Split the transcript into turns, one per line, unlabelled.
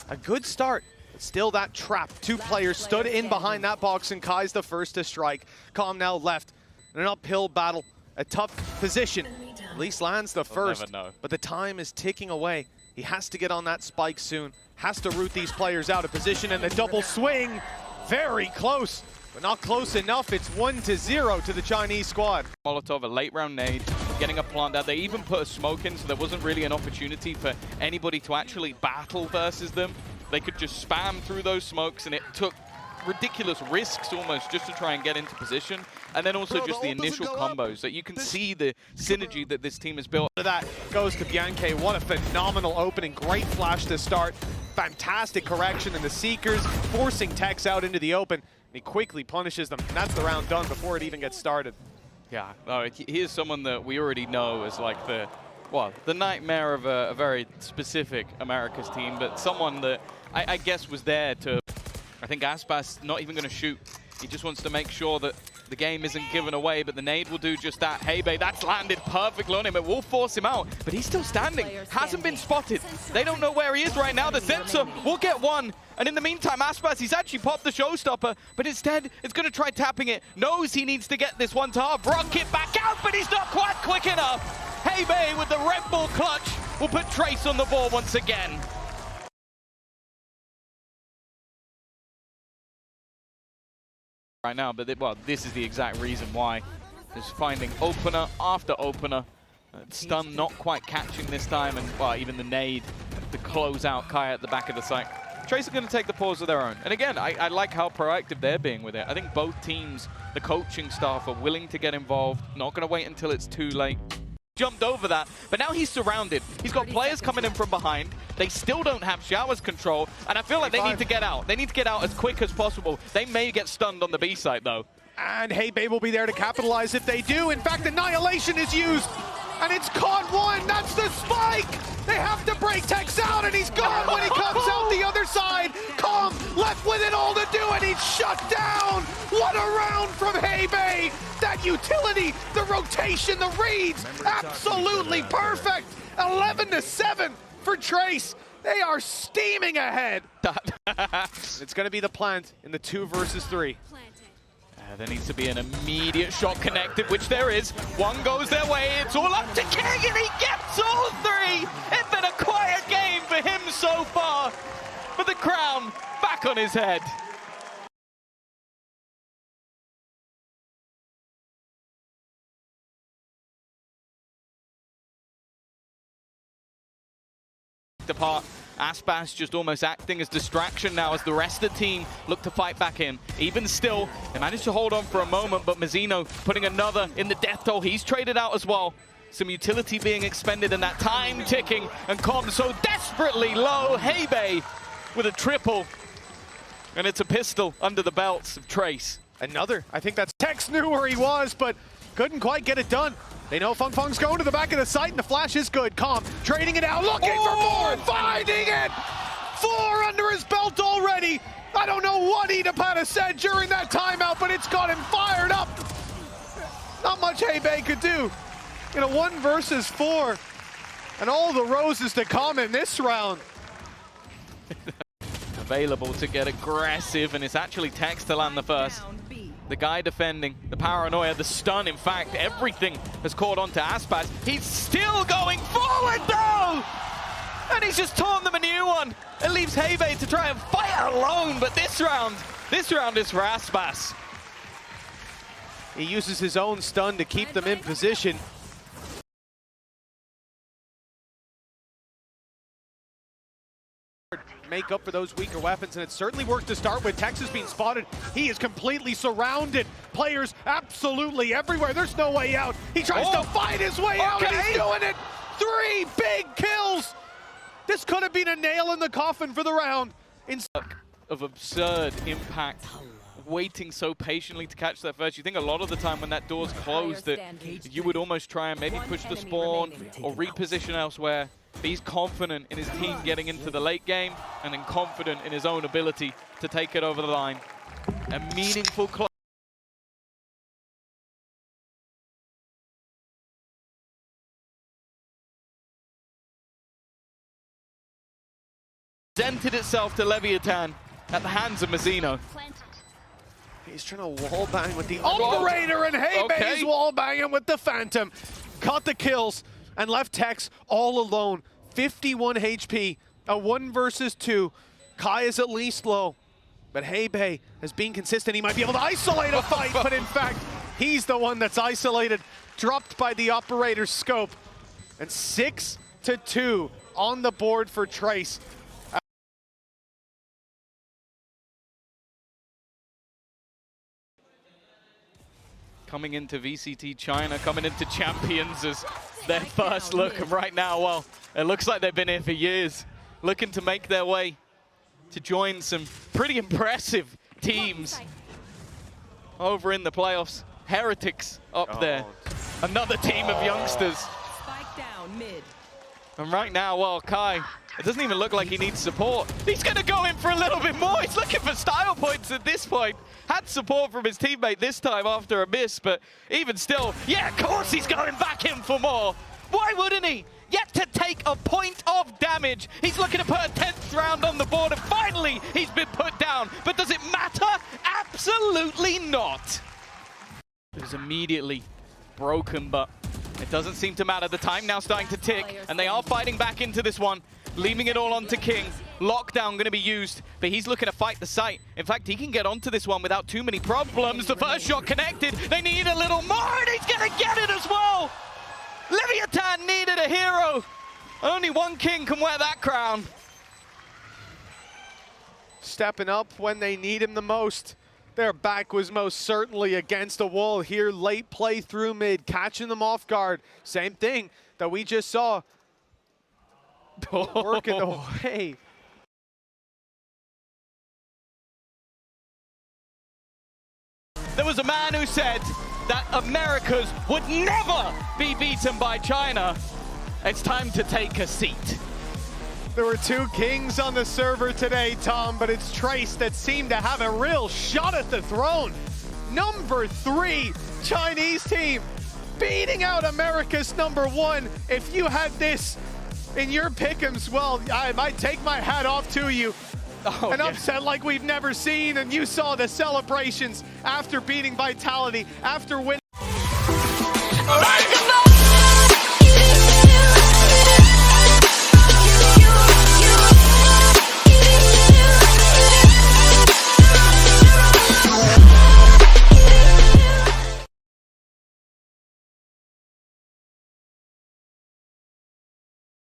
A good start, but still that trap. Two players stood in behind that box, and Kai's the first to strike. Calm now left in an uphill battle. A tough position. At least lands the first, but the time is ticking away. He has to get on that spike soon. Has to root these players out of position, and the double swing. Very close, but not close enough. It's 1-0 to the Chinese squad.
Molotov, a late round nade, getting a plant out. They even put a smoke in, so there wasn't really an opportunity for anybody to actually battle versus them. They could just spam through those smokes, and it took ridiculous risks almost just to try and get into position. And then also just the initial combos that you can see the synergy that this team has built.
That goes to Bianche. What a phenomenal opening. Great flash to start. Fantastic correction, and the Seekers forcing Tex out into the open. He quickly punishes them. That's the round done before it even gets started.
Yeah, no, he is someone that we already know as like the nightmare of a very specific Americas team, but someone that I guess was there to, I think Aspas not even going to shoot. He just wants to make sure that the game isn't given away, but the nade will do just that. Hebe, that's landed perfectly on him. It will force him out, but he's still standing. Hasn't been spotted. They don't know where he is right now. The sensor will get one. And in the meantime, Aspas, he's actually popped the showstopper, but instead, it's going to try tapping it. Knows he needs to get this one to half. Rocket back out, but he's not quite quick enough. Hebe with the Red Bull clutch will put Trace on the board once again. Right now, but well, this is the exact reason why. Just finding opener after opener. Stun not quite catching this time, and well, even the nade to close out Kai at the back of the site. Trace are going to take the pause of their own. And again, I like how proactive they're being with it. I think both teams, the coaching staff, are willing to get involved, not going to wait until it's too late. Jumped over that, but now he's surrounded. He's got players coming in from behind. They still don't have Shower's control, and I feel like they need to get out. They need to get out as quick as possible. They may get stunned on the B site, though.
And Hebe will be there to capitalize if they do. In fact, Annihilation is used, and it's caught one. That's the spike. They have to break Tex out, and he's gone when he comes out the other side. Calm left with it all to do, and he's shut down. What a round from Hebe. That utility, the rotation, the reads, absolutely perfect. 11-7 for Trace. They are steaming ahead. It's going to be the plant in the 2 versus 3.
There needs to be an immediate shot connected, which there is. One goes their way. It's all up to King, and he gets all 3. It's been a quiet game for him so far, but the crown back on his head. Apart. Aspas just almost acting as distraction now as the rest of the team look to fight back in. Even still, they managed to hold on for a moment, but Mazzino putting another in the death toll. He's traded out as well. Some utility being expended and that time ticking, and Com so desperately low. Hebe with a triple, and it's a pistol under the belts of Trace.
Another. I think that's Tex knew where he was, but couldn't quite get it done. They know Fung Fung's going to the back of the site, and the flash is good. Calm, trading it out, looking for more, finding it! 4 under his belt already. I don't know what Idapata said during that timeout, but it's got him fired up. Not much Hebe could do in a 1 versus 4. And all the roses to come in this round.
Available to get aggressive, and it's actually Tex to land the first. The guy defending, the paranoia, the stun, in fact, everything has caught on to Aspas. He's still going forward, though! And he's just torn them a new one. It leaves Hebe to try and fight alone, but this round is for Aspas.
He uses his own stun to keep them in position. Make up for those weaker weapons, and it certainly worked to start with. Tex is being spotted. He is completely surrounded. Players absolutely everywhere. There's no way out. He tries to fight his way out, and he's doing it. 3 big kills. This could have been a nail in the coffin for the round.
Of absurd impact, waiting so patiently to catch that first. You think a lot of the time when that door's closed that you would almost try and maybe push the spawn or reposition elsewhere. But he's confident in his team getting into the late game, and then confident in his own ability to take it over the line. A meaningful close. presented itself to Leviathan at the hands of Mazzino.
He's trying to wall bang with the operator, and Heybei's wall banging with the Phantom. Caught the kills and left Tex all alone. 51 HP, a 1 versus 2. Kai is at least low, but Heybei has been consistent. He might be able to isolate a fight, but in fact, he's the one that's isolated, dropped by the operator's scope. And 6-2 on the board for Trace.
Coming into VCT China, coming into Champions as their first look. And right now, well, it looks like they've been here for years, looking to make their way to join some pretty impressive teams over in the playoffs. Heretics up there, another team of youngsters.
Spike down mid.
And right now, well, Kai, it doesn't even look like he needs support. He's going to go in for a little bit more. He's looking for style points at this point. Had support from his teammate this time after a miss, but even still, yeah, of course he's going back in for more. Why wouldn't he? Yet to take a point of damage. He's looking to put a 10th round on the board, and finally he's been put down. But does it matter? Absolutely not. It was immediately broken, but it doesn't seem to matter. The time now starting to tick, and they are fighting back into this one, leaving it all onto King. Lockdown going to be used, but he's looking to fight the site. In fact, he can get onto this one without too many problems. The first shot connected. They need a little more, and he's going to get it as well. Leviathan needed a hero. Only one king can wear that crown.
Stepping up when they need him the most. Their back was most certainly against a wall here. Late play through mid, catching them off guard. Same thing that we just saw. Working away.
There was a man who said that Americas would never be beaten by China. It's time to take a seat.
There were 2 kings on the server today, Tom, but it's Trace that seemed to have a real shot at the throne. Number 3 Chinese team beating out America's number 1. If you had this in your pick'ems, well, I might take my hat off to you. An upset like we've never seen, and you saw the celebrations after beating Vitality, after winning.